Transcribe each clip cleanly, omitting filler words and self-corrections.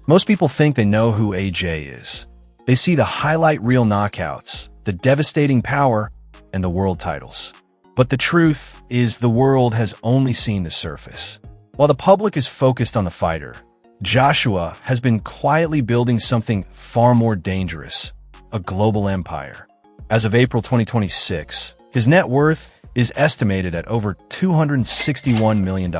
Most people think they know who AJ is. They see the highlight reel knockouts, the devastating power, and the world titles. But the truth is the world has only seen the surface. While the public is focused on the fighter, Joshua has been quietly building something far more dangerous, a global empire. As of April 2026, his net worth is estimated at over $261 million.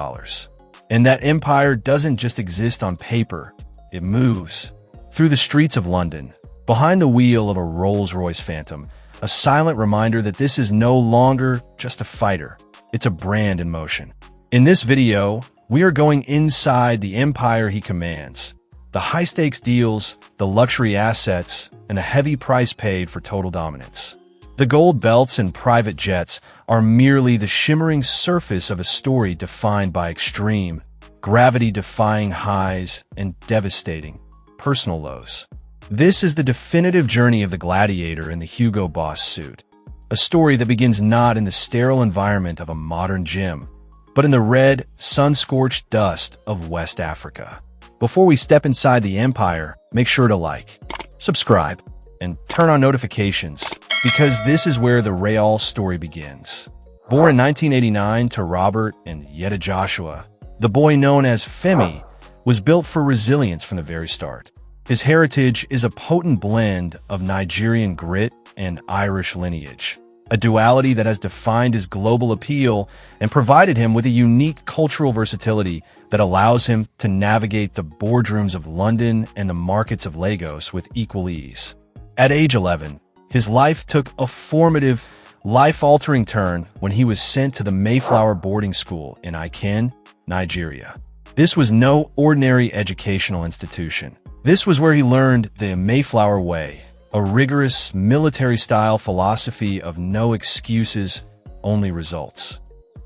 And that empire doesn't just exist on paper, it moves through the streets of London, behind the wheel of a Rolls-Royce Phantom, a silent reminder that this is no longer just a fighter, it's a brand in motion. In this video, we are going inside the empire he commands, the high-stakes deals, the luxury assets, and a heavy price paid for total dominance. The gold belts and private jets are merely the shimmering surface of a story defined by extreme, gravity-defying highs and devastating, personal lows. This is the definitive journey of the gladiator in the Hugo Boss suit, a story that begins not in the sterile environment of a modern gym, but in the red, sun-scorched dust of West Africa. Before we step inside the empire, make sure to like, subscribe, and turn on notifications, because this is where the Real story begins. Born in 1989 to Robert and Yetta Joshua, the boy known as Femi was built for resilience from the very start. His heritage is a potent blend of Nigerian grit and Irish lineage, a duality that has defined his global appeal and provided him with a unique cultural versatility that allows him to navigate the boardrooms of London and the markets of Lagos with equal ease. At age 11, his life took a formative, life-altering turn when he was sent to the Mayflower boarding school in Iken, Nigeria. This was no ordinary educational institution. This was where he learned the Mayflower Way, a rigorous military-style philosophy of no excuses, only results.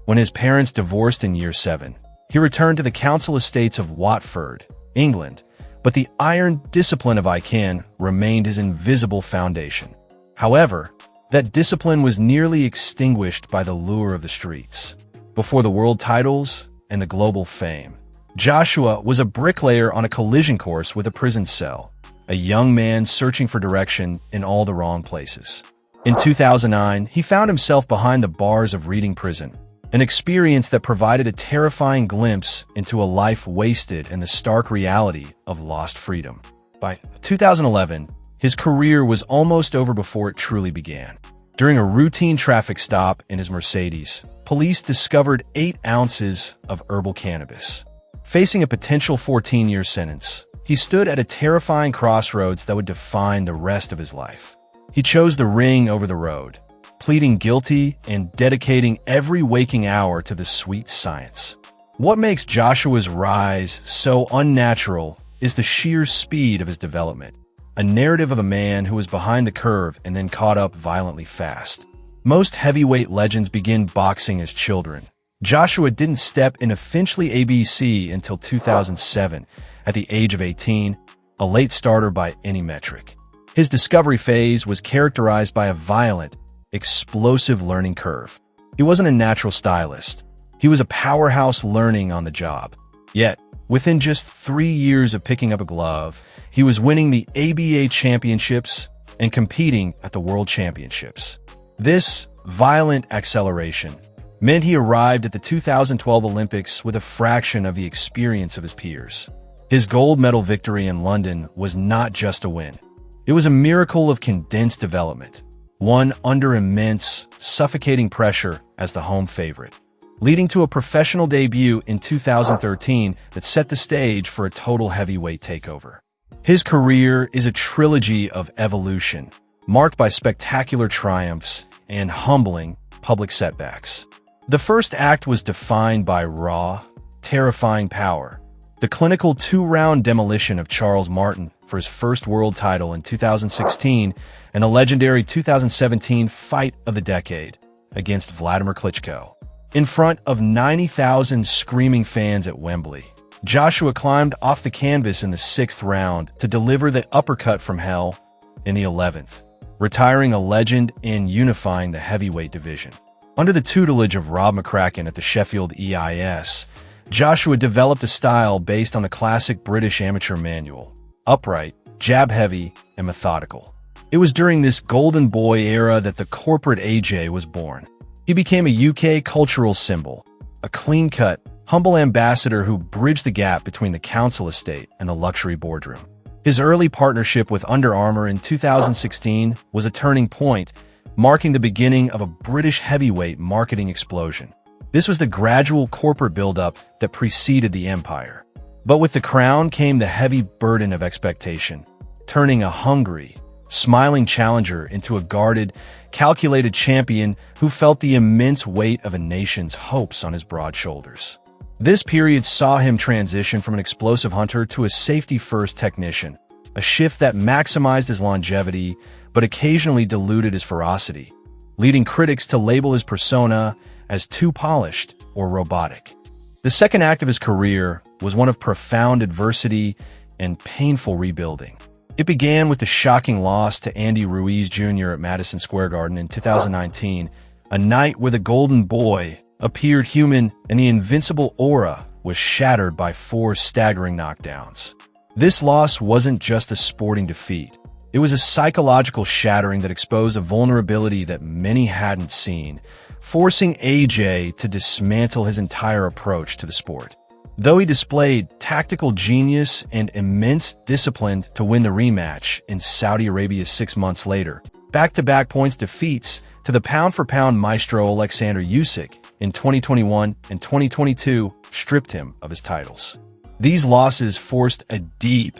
When his parents divorced in year 7, he returned to the council estates of Watford, England, but the iron discipline of Iken remained his invisible foundation. However, that discipline was nearly extinguished by the lure of the streets. Before the world titles and the global fame, Joshua was a bricklayer on a collision course with a prison cell, a young man searching for direction in all the wrong places. In 2009, he found himself behind the bars of Reading Prison, an experience that provided a terrifying glimpse into a life wasted and the stark reality of lost freedom. By 2011, his career was almost over before it truly began. During a routine traffic stop in his Mercedes, police discovered 8 ounces of herbal cannabis. Facing a potential 14-year sentence, he stood at a terrifying crossroads that would define the rest of his life. He chose the ring over the road, pleading guilty and dedicating every waking hour to the sweet science. What makes Joshua's rise so unnatural is the sheer speed of his development, a narrative of a man who was behind the curve and then caught up violently fast. Most heavyweight legends begin boxing as children. Joshua didn't step into Finchley ABC until 2007, at the age of 18, a late starter by any metric. His discovery phase was characterized by a violent, explosive learning curve. He wasn't a natural stylist. He was a powerhouse learning on the job. Yet, within just 3 years of picking up a glove, he was winning the ABA championships and competing at the World Championships. This violent acceleration meant he arrived at the 2012 Olympics with a fraction of the experience of his peers. His gold medal victory in London was not just a win. It was a miracle of condensed development, one under immense, suffocating pressure as the home favorite, leading to a professional debut in 2013 that set the stage for a total heavyweight takeover. His career is a trilogy of evolution, marked by spectacular triumphs and humbling public setbacks. The first act was defined by raw, terrifying power, the clinical 2-round demolition of Charles Martin for his first world title in 2016, and a legendary 2017 fight of the decade against Wladimir Klitschko. In front of 90,000 screaming fans at Wembley, Joshua climbed off the canvas in the 6th round to deliver the uppercut from hell in the 11th, retiring a legend and unifying the heavyweight division. Under the tutelage of Rob McCracken at the Sheffield EIS, Joshua developed a style based on the classic British amateur manual: upright, jab-heavy, and methodical. It was during this golden boy era that the corporate AJ was born. He became a UK cultural symbol, a clean-cut, humble ambassador who bridged the gap between the council estate and the luxury boardroom. His early partnership with Under Armour in 2016 was a turning point, marking the beginning of a British heavyweight marketing explosion. This was the gradual corporate buildup that preceded the empire. But with the crown came the heavy burden of expectation, turning a hungry, smiling challenger into a guarded, calculated champion who felt the immense weight of a nation's hopes on his broad shoulders. This period saw him transition from an explosive hunter to a safety-first technician, a shift that maximized his longevity but occasionally diluted his ferocity, leading critics to label his persona as too polished or robotic. The second act of his career was one of profound adversity and painful rebuilding. It began with the shocking loss to Andy Ruiz Jr. at Madison Square Garden in 2019, a night where the golden boy appeared human and the invincible aura was shattered by 4 staggering knockdowns. This loss wasn't just a sporting defeat. It was a psychological shattering that exposed a vulnerability that many hadn't seen, forcing AJ to dismantle his entire approach to the sport. Though he displayed tactical genius and immense discipline to win the rematch in Saudi Arabia 6 months later, back-to-back points defeats to the pound-for-pound maestro Oleksandr Usyk in 2021 and 2022 stripped him of his titles. These losses forced a deep,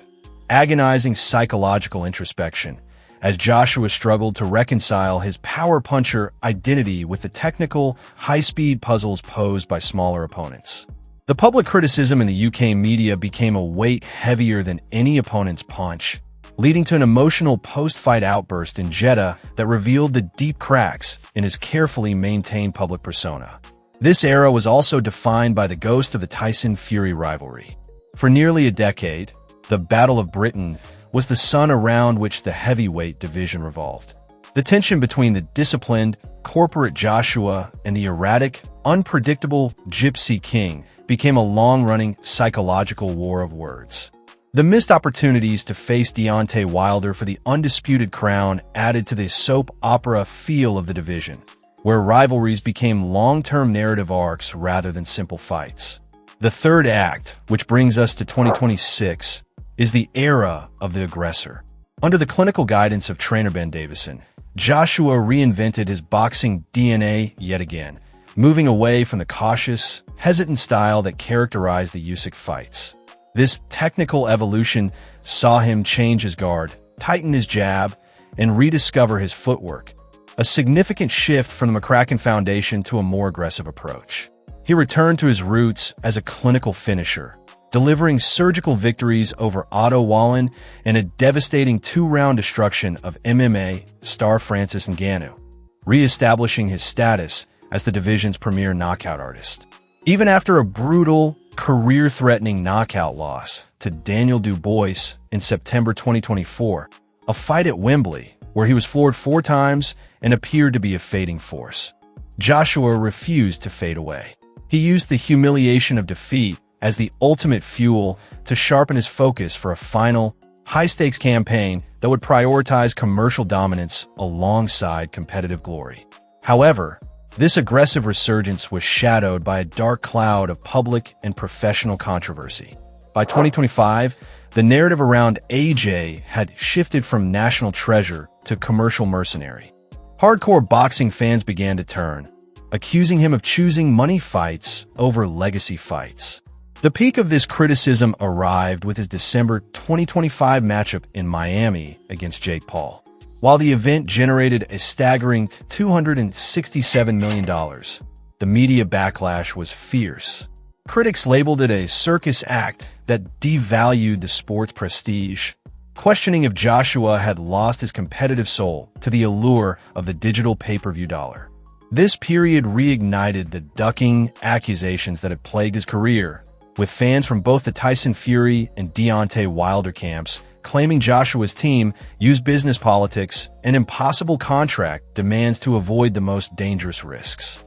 agonizing psychological introspection as Joshua struggled to reconcile his power puncher identity with the technical, high-speed puzzles posed by smaller opponents. The public criticism in the UK media became a weight heavier than any opponent's punch, leading to an emotional post-fight outburst in Jeddah that revealed the deep cracks in his carefully maintained public persona. This era was also defined by the ghost of the Tyson-Fury rivalry. For nearly a decade, the Battle of Britain was the sun around which the heavyweight division revolved. The tension between the disciplined, corporate Joshua and the erratic, unpredictable Gypsy King became a long-running psychological war of words. The missed opportunities to face Deontay Wilder for the undisputed crown added to the soap opera feel of the division, where rivalries became long-term narrative arcs rather than simple fights. The third act, which brings us to 2026, is the era of the aggressor. Under the clinical guidance of trainer Ben Davison, Joshua reinvented his boxing DNA yet again, moving away from the cautious, hesitant style that characterized the Usyk fights. This technical evolution saw him change his guard, tighten his jab, and rediscover his footwork, a significant shift from the McCracken Foundation to a more aggressive approach. He returned to his roots as a clinical finisher, delivering surgical victories over Otto Wallen and a devastating 2-round destruction of MMA star Francis Ngannou, re-establishing his status as the division's premier knockout artist. Even after a brutal, career-threatening knockout loss to Daniel Dubois in September 2024, a fight at Wembley where he was floored 4 times and appeared to be a fading force, Joshua refused to fade away. He used the humiliation of defeat as the ultimate fuel to sharpen his focus for a final, high-stakes campaign that would prioritize commercial dominance alongside competitive glory. However, this aggressive resurgence was shadowed by a dark cloud of public and professional controversy. By 2025, the narrative around AJ had shifted from national treasure to commercial mercenary. Hardcore boxing fans began to turn, accusing him of choosing money fights over legacy fights. The peak of this criticism arrived with his December 2025 matchup in Miami against Jake Paul. While the event generated a staggering $267 million, the media backlash was fierce. Critics labeled it a circus act that devalued the sport's prestige, questioning if Joshua had lost his competitive soul to the allure of the digital pay-per-view dollar. This period reignited the ducking accusations that had plagued his career, with fans from both the Tyson Fury and Deontay Wilder camps claiming Joshua's team used business politics and impossible contract demands to avoid the most dangerous risks.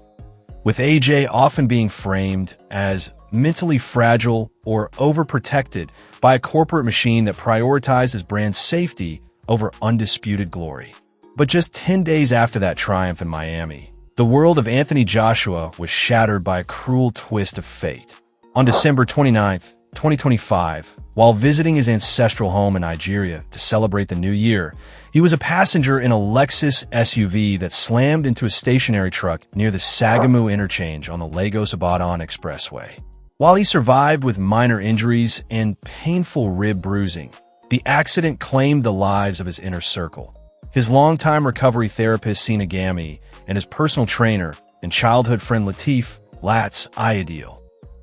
With AJ often being framed as mentally fragile, or overprotected by a corporate machine that prioritizes brand safety over undisputed glory. But just 10 days after that triumph in Miami, the world of Anthony Joshua was shattered by a cruel twist of fate. On December 29, 2025, while visiting his ancestral home in Nigeria to celebrate the new year, he was a passenger in a Lexus SUV that slammed into a stationary truck near the Sagamu interchange on the Lagos-Ibadan Expressway. While he survived with minor injuries and painful rib bruising, the accident claimed the lives of his inner circle. His longtime recovery therapist Sina Gami and his personal trainer and childhood friend Latif Lats Ideal.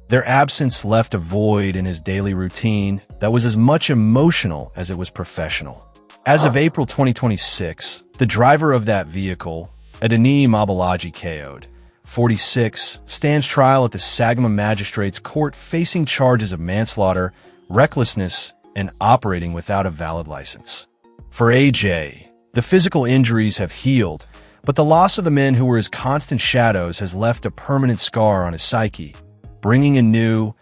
Their absence left a void in his daily routine that was as much emotional as it was professional. As of April 2026, the driver of that vehicle, Adeni Mabalaji Kayode, 46, stands trial at the Sagamu Magistrates Court facing charges of manslaughter, recklessness, and operating without a valid license. For AJ, the physical injuries have healed, but the loss of the men who were his constant shadows has left a permanent scar on his psyche, bringing a new,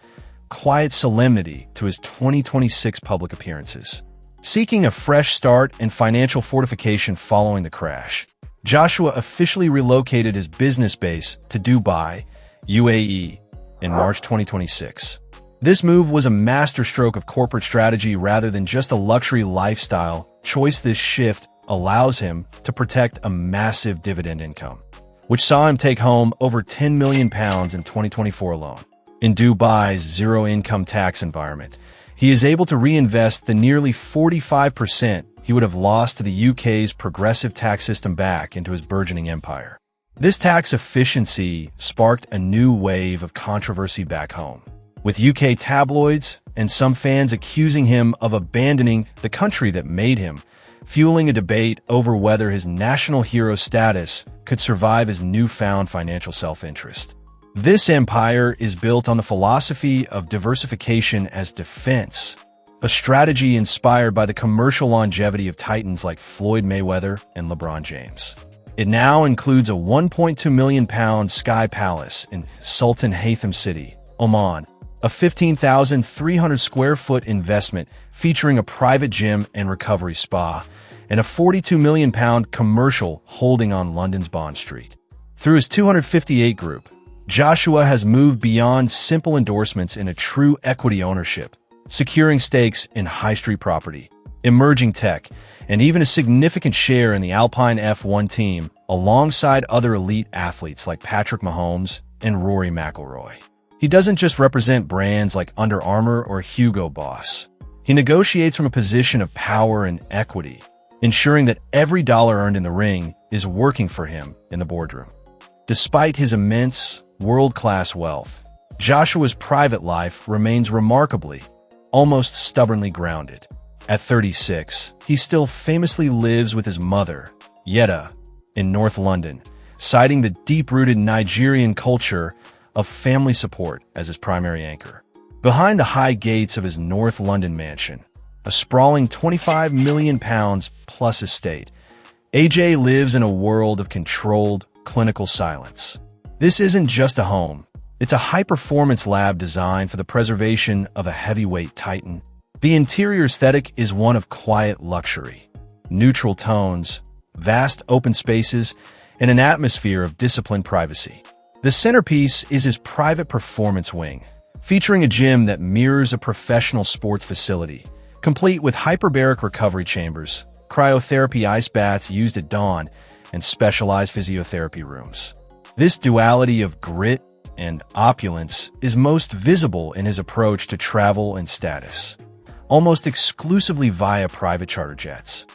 quiet solemnity to his 2026 public appearances. Seeking a fresh start and financial fortification following the crash, Joshua officially relocated his business base to Dubai, UAE, in March 2026. This move was a masterstroke of corporate strategy rather than just a luxury lifestyle choice. This shift allows him to protect a massive dividend income, which saw him take home over £10 million in 2024 alone. In Dubai's zero-income tax environment, he is able to reinvest the nearly 45% he would have lost to the UK's progressive tax system back into his burgeoning empire. This tax efficiency sparked a new wave of controversy back home, with UK tabloids and some fans accusing him of abandoning the country that made him, fueling a debate over whether his national hero status could survive his newfound financial self-interest. This empire is built on the philosophy of diversification as defense, a strategy inspired by the commercial longevity of titans like Floyd Mayweather and LeBron James. It now includes a £1.2 million Sky Palace in Sultan Haytham City, Oman, a 15,300 square foot investment featuring a private gym and recovery spa, and a £42 million commercial holding on London's Bond Street. Through his 258 group, Joshua has moved beyond simple endorsements into true equity ownership, securing stakes in high street property, emerging tech, and even a significant share in the Alpine F1 team alongside other elite athletes like Patrick Mahomes and Rory McIlroy. He doesn't just represent brands like Under Armour or Hugo Boss. He negotiates from a position of power and equity, ensuring that every dollar earned in the ring is working for him in the boardroom. Despite his immense, world-class wealth, Joshua's private life remains remarkably, almost stubbornly grounded. At 36, he still famously lives with his mother, Yetta, in North London, citing the deep-rooted Nigerian culture of family support as his primary anchor. Behind the high gates of his North London mansion, a sprawling £25 million plus estate, AJ lives in a world of controlled, clinical silence. This isn't just a home. It's a high-performance lab designed for the preservation of a heavyweight titan. The interior aesthetic is one of quiet luxury, neutral tones, vast open spaces, and an atmosphere of disciplined privacy. The centerpiece is his private performance wing, featuring a gym that mirrors a professional sports facility, complete with hyperbaric recovery chambers, cryotherapy ice baths used at dawn, and specialized physiotherapy rooms. This duality of grit and opulence is most visible in his approach to travel and status, almost exclusively via private charter jets.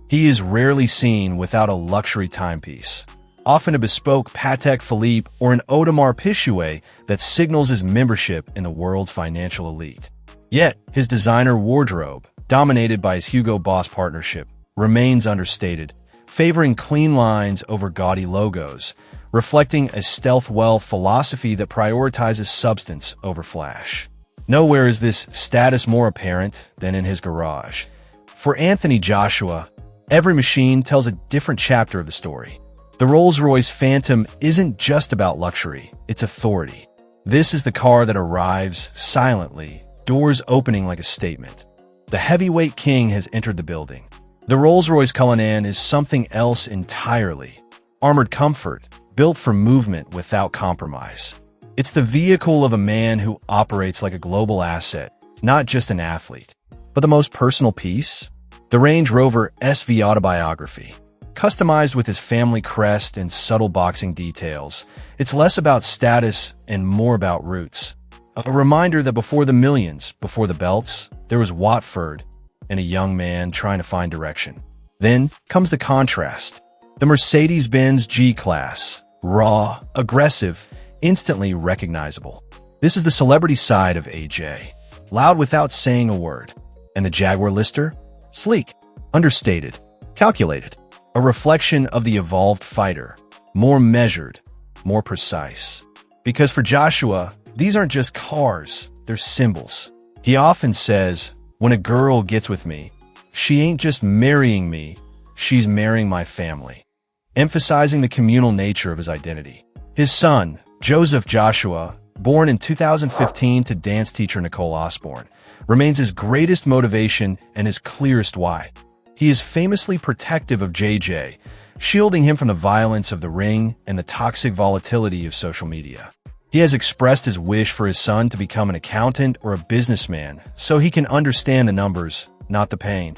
He is rarely seen without a luxury timepiece, often a bespoke Patek Philippe or an Audemars Piguet that signals his membership in the world's financial elite. Yet, his designer wardrobe, dominated by his Hugo Boss partnership, remains understated, favoring clean lines over gaudy logos, reflecting a stealth wealth philosophy that prioritizes substance over flash. Nowhere is this status more apparent than in his garage. For Anthony Joshua, every machine tells a different chapter of the story. The Rolls-Royce Phantom isn't just about luxury, it's authority. This is the car that arrives silently, doors opening like a statement. The heavyweight king has entered the building. The Rolls-Royce Cullinan is something else entirely. Armored comfort, built for movement without compromise. It's the vehicle of a man who operates like a global asset, not just an athlete. But the most personal piece? The Range Rover SV autobiography. Customized with his family crest and subtle boxing details, it's less about status and more about roots. A reminder that before the millions, before the belts, there was Watford and a young man trying to find direction. Then comes the contrast. The Mercedes-Benz G-Class. Raw, aggressive, instantly recognizable. This is the celebrity side of AJ. Loud without saying a word. And the Jaguar Lister? Sleek, understated, calculated. A reflection of the evolved fighter. More measured, more precise. Because for Joshua, these aren't just cars, they're symbols. He often says, when a girl gets with me, she ain't just marrying me, she's marrying my family. Emphasizing the communal nature of his identity. His son, Joseph Joshua, born in 2015 to dance teacher Nicole Osborne, remains his greatest motivation and his clearest why. He is famously protective of JJ, shielding him from the violence of the ring and the toxic volatility of social media. He has expressed his wish for his son to become an accountant or a businessman so he can understand the numbers, not the pain.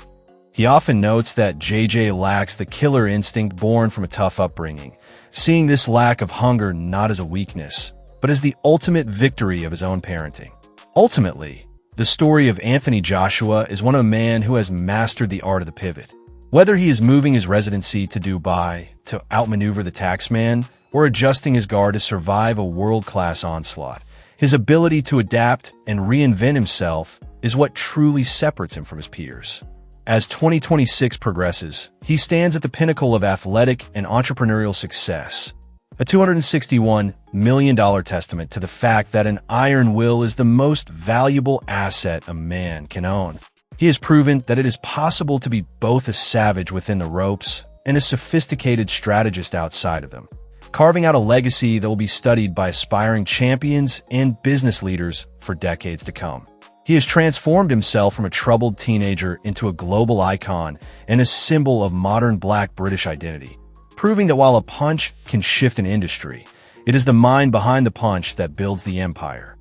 He often notes that JJ lacks the killer instinct born from a tough upbringing, seeing this lack of hunger not as a weakness, but as the ultimate victory of his own parenting. Ultimately, the story of Anthony Joshua is one of a man who has mastered the art of the pivot. Whether he is moving his residency to Dubai to outmaneuver the taxman or adjusting his guard to survive a world-class onslaught, his ability to adapt and reinvent himself is what truly separates him from his peers. As 2026 progresses, he stands at the pinnacle of athletic and entrepreneurial success, a $261 million testament to the fact that an iron will is the most valuable asset a man can own. He has proven that it is possible to be both a savage within the ropes and a sophisticated strategist outside of them, carving out a legacy that will be studied by aspiring champions and business leaders for decades to come. He has transformed himself from a troubled teenager into a global icon and a symbol of modern Black British identity, proving that while a punch can shift an industry, it is the mind behind the punch that builds the empire.